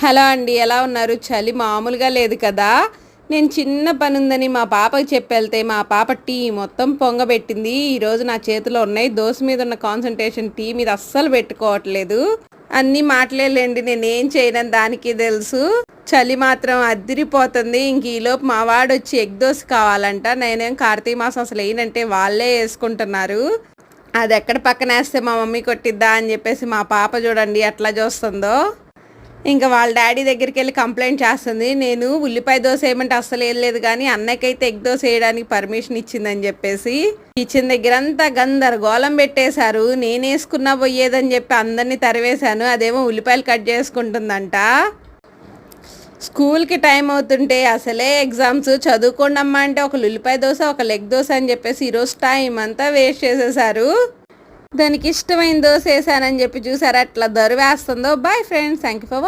Hello అండి, ఎలా ఉన్నారు? చలి మామూలుగా లేదు కదా. నేను చిన్న పని ఉందని మా పాపకి చెప్పెళ్తే మా పాప టీ మొత్తం పొంగబెట్టింది. ఈరోజు నా చేతిలో ఉన్నాయి. దోశ మీద ఉన్న కాన్సన్ట్రేషన్ టీ మీద అస్సలు పెట్టుకోవట్లేదు. అన్నీ మాటలేలేండి, నేనేం చేయనని దానికి తెలుసు. చలి మాత్రం అద్దిరిపోతుంది. ఇంక ఈలోపు మా వాడు వచ్చి ఎగ్ దోశ కావాలంట. నేనేం కార్తీక మాసం అసలు వేయనంటే వాళ్ళే వేసుకుంటున్నారు. అది ఎక్కడ పక్కన వేస్తే మా మమ్మీ కొట్టిద్దా అని చెప్పేసి మా పాప చూడండి ఎట్లా చూస్తుందో. ఇంకా వాళ్ళ డాడీ దగ్గరికి వెళ్ళి కంప్లైంట్ చేస్తుంది. నేను ఉల్లిపాయ దోశ వేయమంటే అస్సలు వేయలేదు, కానీ అన్నకైతే ఎగ్ దోశ వేయడానికి పర్మిషన్ ఇచ్చిందని చెప్పేసి కిచెన్ దగ్గర అంతా గందరగోళం పెట్టేశారు. నేను వేసుకున్నా పోయేదని చెప్పి అందరినీ తరివేశాను. అదేమో ఉల్లిపాయలు కట్ చేసుకుంటుందంట. స్కూల్కి టైం అవుతుంటే అసలే ఎగ్జామ్స్ చదువుకోండి అమ్మా అంటే ఒక ఉల్లిపాయ దోశ ఒక లెగ్ దోశ అని చెప్పేసి ఈరోజు టైం అంతా వేస్ట్ చేసేసారు. దానికి ఇష్టమైన దోశ వేసానని చెప్పి చూసారా ఎట్లా దరువేస్తుందో. Bye friends, thank you for watching.